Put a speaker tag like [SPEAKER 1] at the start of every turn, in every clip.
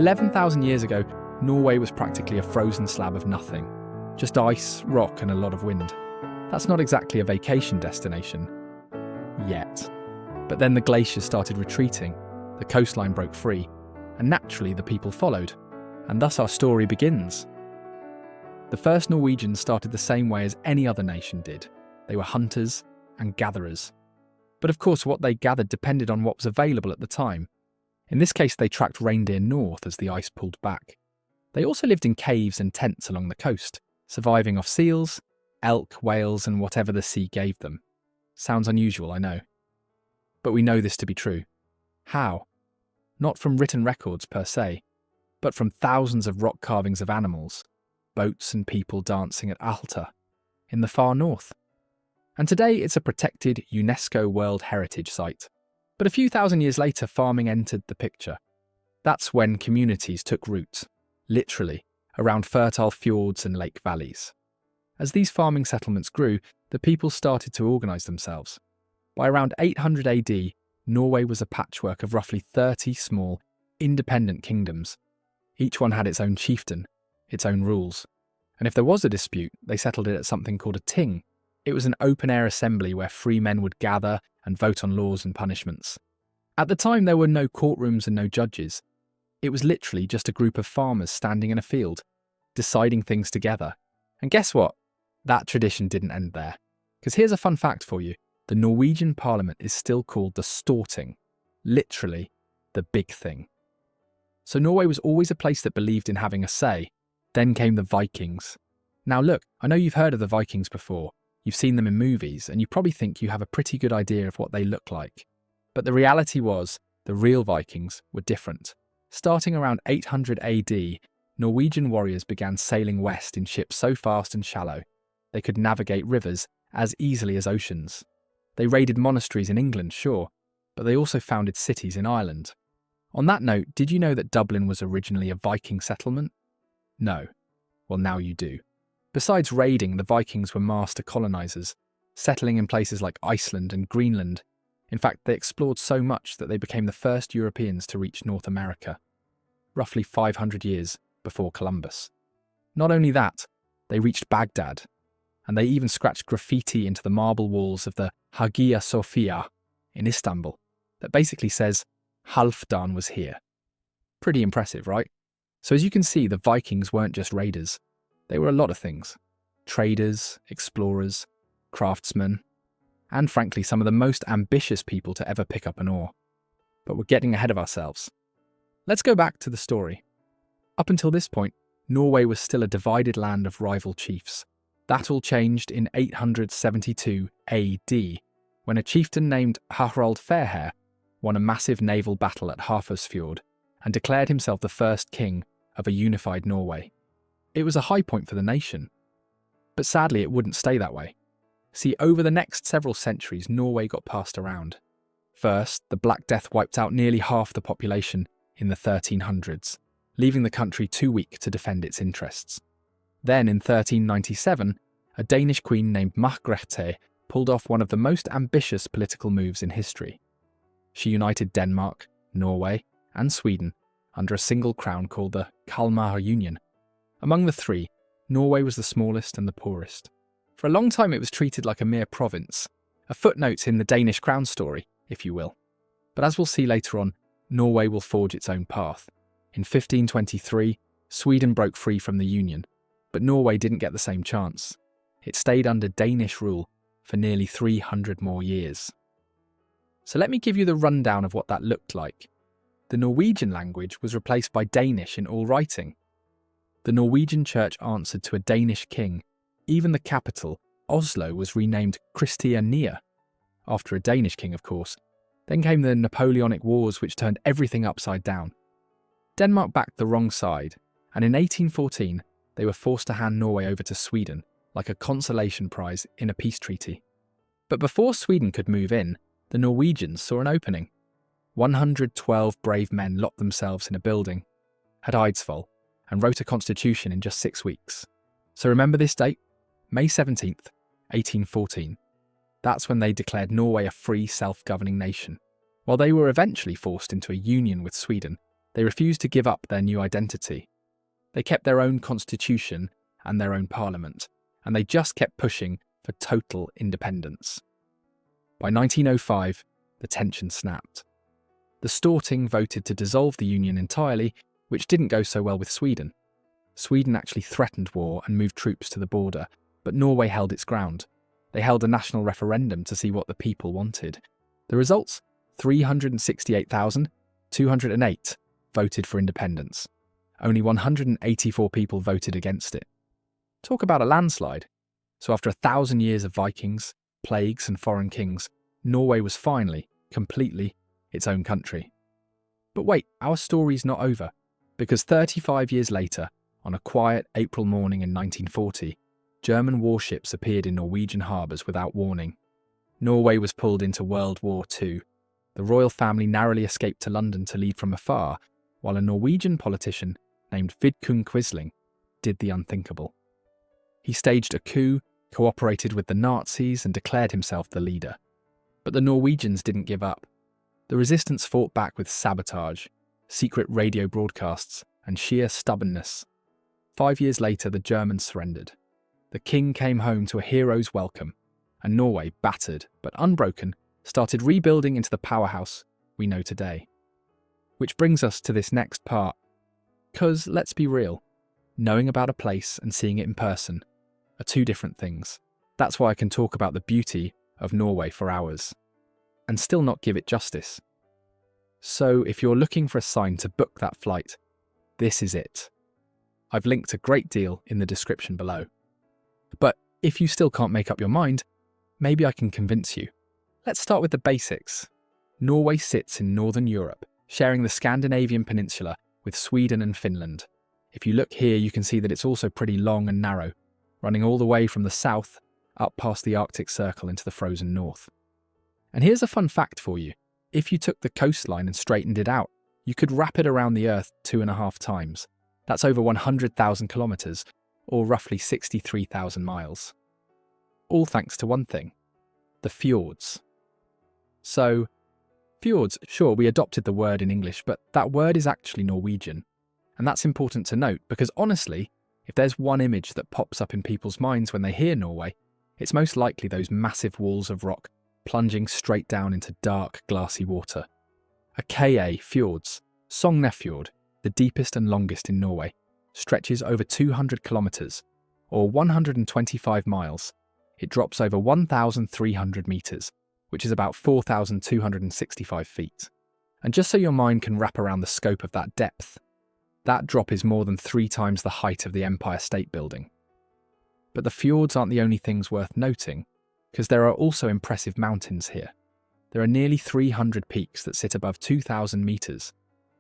[SPEAKER 1] 11,000 years ago, Norway was practically a frozen slab of nothing. Just ice, rock, and a lot of wind. That's not exactly a vacation destination. Yet. But then the glaciers started retreating, the coastline broke free, and naturally the people followed. And thus our story begins. The first Norwegians started the same way as any other nation did. They were hunters and gatherers. But of course what they gathered depended on what was available at the time. In this case they tracked reindeer north as the ice pulled back. They also lived in caves and tents along the coast, surviving off seals, elk, whales, and whatever the sea gave them. Sounds unusual, I know. But we know this to be true. How? Not from written records per se, but from thousands of rock carvings of animals, boats and people dancing at Alta, in the far north. And today it's a protected UNESCO World Heritage Site. But a few thousand years later, farming entered the picture. That's when communities took root, literally, around fertile fjords and lake valleys. As these farming settlements grew, the people started to organise themselves. By around 800 AD, Norway was a patchwork of roughly 30 small, independent kingdoms. Each one had its own chieftain, its own rules. And if there was a dispute, they settled it at something called a ting. It was an open-air assembly where free men would gather and vote on laws and punishments. At the time, there were no courtrooms and no judges. It was literally just a group of farmers standing in a field, deciding things together. And guess what? That tradition didn't end there. Because here's a fun fact for you. The Norwegian parliament is still called the Storting, literally the big thing. So Norway was always a place that believed in having a say. Then came the Vikings. Now look, I know you've heard of the Vikings before. You've seen them in movies, and you probably think you have a pretty good idea of what they look like. But the reality was, the real Vikings were different. Starting around 800 AD, Norwegian warriors began sailing west in ships so fast and shallow, they could navigate rivers as easily as oceans. They raided monasteries in England, sure, but they also founded cities in Ireland. On that note, did you know that Dublin was originally a Viking settlement? No. Well, now you do. Besides raiding, the Vikings were master colonisers, settling in places like Iceland and Greenland. In fact, they explored so much that they became the first Europeans to reach North America, roughly 500 years before Columbus. Not only that, they reached Baghdad, and they even scratched graffiti into the marble walls of the Hagia Sophia in Istanbul that basically says, Halfdan was here. Pretty impressive, right? So as you can see, the Vikings weren't just raiders. They were a lot of things. Traders, explorers, craftsmen, and frankly, some of the most ambitious people to ever pick up an oar. But we're getting ahead of ourselves. Let's go back to the story. Up until this point, Norway was still a divided land of rival chiefs. That all changed in 872 AD, when a chieftain named Harald Fairhair won a massive naval battle at Hafrsfjord and declared himself the first king of a unified Norway. It was a high point for the nation. But sadly, it wouldn't stay that way. See, over the next several centuries, Norway got passed around. First, the Black Death wiped out nearly half the population in the 1300s, leaving the country too weak to defend its interests. Then, in 1397, a Danish queen named Margrethe pulled off one of the most ambitious political moves in history. She united Denmark, Norway, and Sweden under a single crown called the Kalmar Union. Among the three, Norway was the smallest and the poorest. For a long time it was treated like a mere province, a footnote in the Danish crown story, if you will. But as we'll see later on, Norway will forge its own path. In 1523, Sweden broke free from the Union, but Norway didn't get the same chance. It stayed under Danish rule for nearly 300 more years. So let me give you the rundown of what that looked like. The Norwegian language was replaced by Danish in all writing. The Norwegian church answered to a Danish king. Even the capital, Oslo, was renamed Christiania, after a Danish king, of course. Then came the Napoleonic Wars, which turned everything upside down. Denmark backed the wrong side, and in 1814, they were forced to hand Norway over to Sweden, like a consolation prize in a peace treaty. But before Sweden could move in, the Norwegians saw an opening. 112 brave men locked themselves in a building at Eidsvoll and wrote a constitution in just 6 weeks. So remember this date? May 17th, 1814. That's when they declared Norway a free, self-governing nation. While they were eventually forced into a union with Sweden, They refused to give up their new identity. They kept their own constitution and their own parliament, and they just kept pushing for total independence. By 1905, the tension snapped. The Storting voted to dissolve the union entirely, which didn't go so well with Sweden. Sweden actually threatened war and moved troops to the border, but Norway held its ground. They held a national referendum to see what the people wanted. The results? 368,208 voted for independence. Only 184 people voted against it. Talk about a landslide. So after 1,000 years of Vikings, plagues and foreign kings, Norway was finally, completely, its own country. But wait, our story's not over, because 35 years later, on a quiet April morning in 1940, German warships appeared in Norwegian harbours without warning. Norway was pulled into World War II. The royal family narrowly escaped to London to lead from afar, while a Norwegian politician named Vidkun Quisling did the unthinkable. He staged a coup, cooperated with the Nazis, and declared himself the leader. But the Norwegians didn't give up. The resistance fought back with sabotage, secret radio broadcasts, and sheer stubbornness. 5 years later, the Germans surrendered. The king came home to a hero's welcome, and Norway, battered but unbroken, started rebuilding into the powerhouse we know today. Which brings us to this next part. 'Cause, let's be real, knowing about a place and seeing it in person are two different things. That's why I can talk about the beauty of Norway for hours, and still not give it justice. So if you're looking for a sign to book that flight, this is it. I've linked a great deal in the description below. But if you still can't make up your mind, maybe I can convince you. Let's start with the basics. Norway sits in northern Europe, sharing the Scandinavian peninsula with Sweden and Finland. If you look here, you can see that it's also pretty long and narrow, running all the way from the south up past the Arctic Circle into the frozen north. And here's a fun fact for you. If you took the coastline and straightened it out, you could wrap it around the Earth 2.5 times. That's over 100,000 kilometres, or roughly 63,000 miles. All thanks to one thing: the fjords. So, fjords, sure, we adopted the word in English, but that word is actually Norwegian. And that's important to note because honestly, if there's one image that pops up in people's minds when they hear Norway, it's most likely those massive walls of rock plunging straight down into dark, glassy water. A KA fjords, Sognefjord, the deepest and longest in Norway, stretches over 200 kilometres, or 125 miles. It drops over 1,300 metres, which is about 4,265 feet. And just so your mind can wrap around the scope of that depth, that drop is more than 3 times the height of the Empire State Building. But the fjords aren't the only things worth noting, because there are also impressive mountains here. There are nearly 300 peaks that sit above 2,000 metres.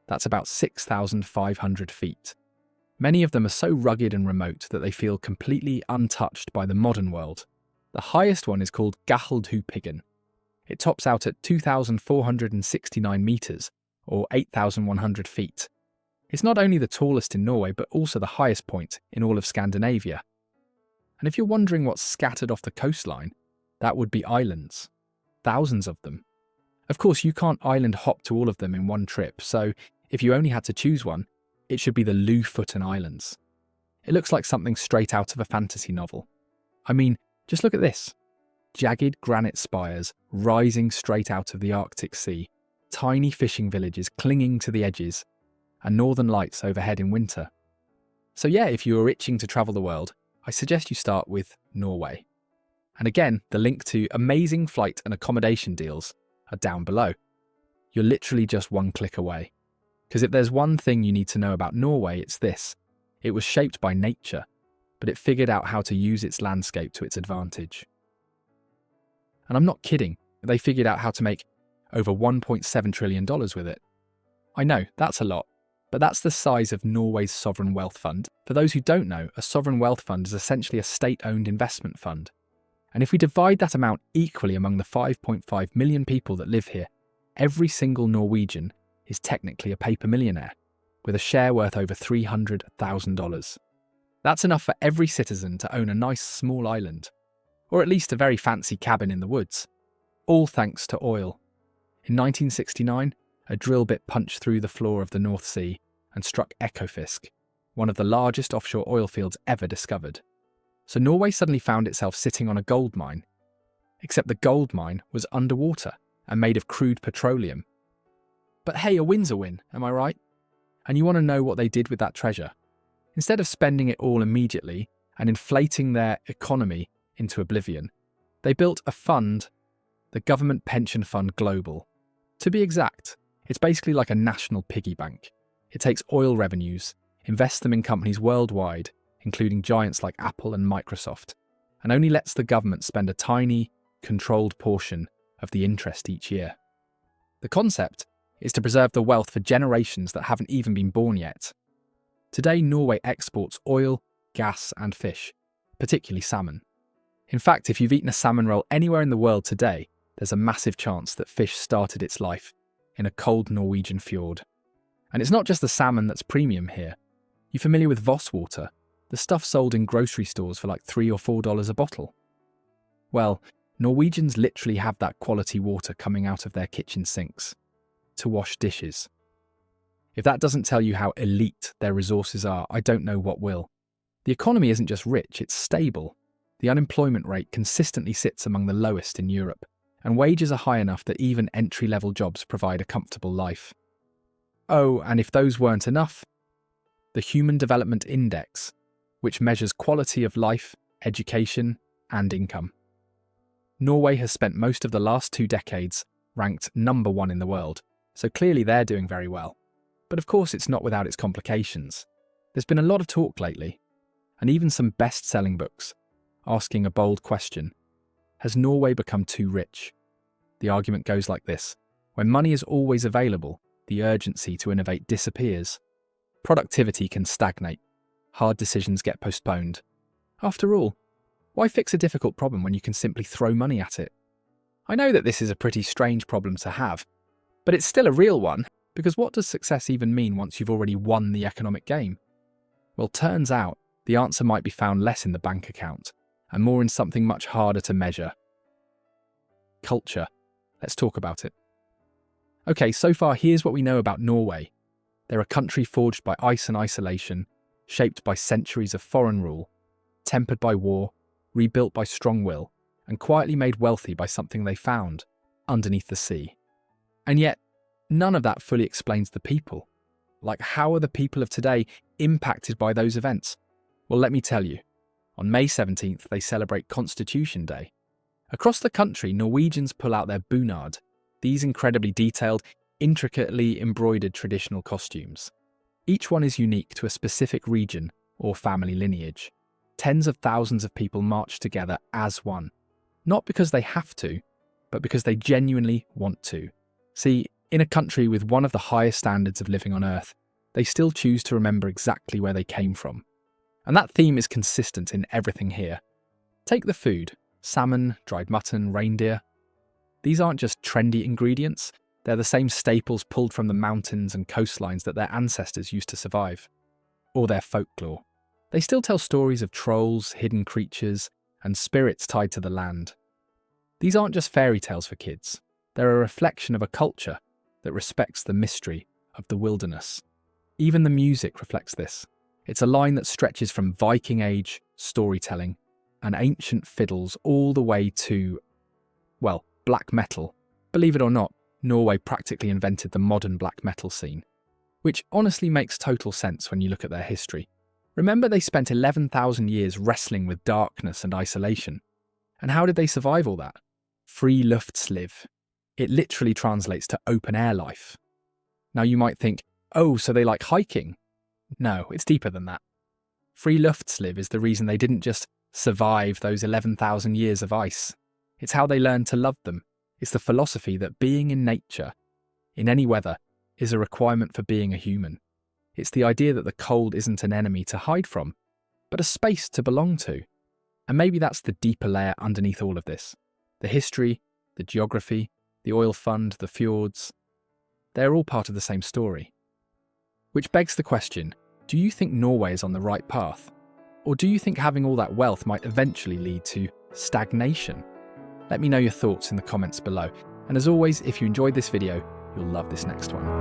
[SPEAKER 1] That's about 6,500 feet. Many of them are so rugged and remote that they feel completely untouched by the modern world. The highest one is called Gahldhupiggen. It tops out at 2,469 metres, or 8,100 feet. It's not only the tallest in Norway, but also the highest point in all of Scandinavia. And if you're wondering what's scattered off the coastline, that would be islands. Thousands of them. Of course, you can't island hop to all of them in one trip, so if you only had to choose one, it should be the Lofoten Islands. It looks like something straight out of a fantasy novel. I mean, just look at this. Jagged granite spires rising straight out of the Arctic Sea, tiny fishing villages clinging to the edges, and northern lights overhead in winter. So yeah, if you are itching to travel the world, I suggest you start with Norway. And again, the link to amazing flight and accommodation deals are down below. You're literally just one click away. Because if there's one thing you need to know about Norway, it's this. It was shaped by nature, but it figured out how to use its landscape to its advantage. And I'm not kidding, they figured out how to make over $1.7 trillion with it. I know, that's a lot, but that's the size of Norway's sovereign wealth fund. For those who don't know, a sovereign wealth fund is essentially a state-owned investment fund. And if we divide that amount equally among the 5.5 million people that live here, every single Norwegian is technically a paper millionaire, with a share worth over $300,000. That's enough for every citizen to own a nice small island, or at least a very fancy cabin in the woods, all thanks to oil. In 1969, a drill bit punched through the floor of the North Sea and struck Ekofisk, one of the largest offshore oil fields ever discovered. So Norway suddenly found itself sitting on a gold mine, except the gold mine was underwater and made of crude petroleum. But hey, a win's a win, am I right? And you want to know what they did with that treasure? Instead of spending it all immediately and inflating their economy into oblivion, they built a fund, the Government Pension Fund Global. To be exact, it's basically like a national piggy bank. It takes oil revenues, invests them in companies worldwide, including giants like Apple and Microsoft, and only lets the government spend a tiny, controlled portion of the interest each year. The concept is to preserve the wealth for generations that haven't even been born yet. Today, Norway exports oil, gas, and fish, particularly salmon. In fact, if you've eaten a salmon roll anywhere in the world today, there's a massive chance that fish started its life in a cold Norwegian fjord. And it's not just the salmon that's premium here. You familiar with Voss water? The stuff sold in grocery stores for like $3 or $4 a bottle. Well, Norwegians literally have that quality water coming out of their kitchen sinks to wash dishes. If that doesn't tell you how elite their resources are, I don't know what will. The economy isn't just rich, it's stable. The unemployment rate consistently sits among the lowest in Europe, and wages are high enough that even entry-level jobs provide a comfortable life. Oh, and if those weren't enough, the Human Development Index, which measures quality of life, education, and income. Norway has spent most of the last 2 decades ranked number 1 in the world, so clearly they're doing very well. But of course it's not without its complications. There's been a lot of talk lately, and even some best-selling books, asking a bold question. Has Norway become too rich? The argument goes like this. When money is always available, the urgency to innovate disappears. Productivity can stagnate. Hard decisions get postponed. After all, why fix a difficult problem when you can simply throw money at it? I know that this is a pretty strange problem to have, but it's still a real one, because what does success even mean once you've already won the economic game? Well, turns out the answer might be found less in the bank account, and more in something much harder to measure. Culture. Let's talk about it. Okay, so far here's what we know about Norway. They're a country forged by ice and isolation, shaped by centuries of foreign rule, tempered by war, rebuilt by strong will, and quietly made wealthy by something they found underneath the sea. And yet, none of that fully explains the people. Like, how are the people of today impacted by those events? Well, let me tell you. On May 17th, they celebrate Constitution Day. Across the country, Norwegians pull out their bunad, these incredibly detailed, intricately embroidered traditional costumes. Each one is unique to a specific region or family lineage. Tens of thousands of people march together as one, not because they have to, but because they genuinely want to. See, in a country with one of the highest standards of living on Earth, they still choose to remember exactly where they came from. And that theme is consistent in everything here. Take the food: salmon, dried mutton, reindeer. These aren't just trendy ingredients, they're the same staples pulled from the mountains and coastlines that their ancestors used to survive. Or their folklore. They still tell stories of trolls, hidden creatures, and spirits tied to the land. These aren't just fairy tales for kids, they're a reflection of a culture that respects the mystery of the wilderness. Even the music reflects this. It's a line that stretches from Viking age storytelling and ancient fiddles all the way to, well, black metal. Believe it or not, Norway practically invented the modern black metal scene, which honestly makes total sense when you look at their history. Remember, they spent 11,000 years wrestling with darkness and isolation. And how did they survive all that? Friluftsliv. It literally translates to open air life. Now you might think, oh, so they like hiking? No, it's deeper than that. Friluftsliv is the reason they didn't just survive those 11,000 years of ice. It's how they learned to love them. It's the philosophy that being in nature, in any weather, is a requirement for being a human. It's the idea that the cold isn't an enemy to hide from, but a space to belong to. And maybe that's the deeper layer underneath all of this. The history, the geography, the oil fund, the fjords, they're all part of the same story. Which begs the question, do you think Norway is on the right path? Or do you think having all that wealth might eventually lead to stagnation? Let me know your thoughts in the comments below. And as always, if you enjoyed this video, You'll love this next one.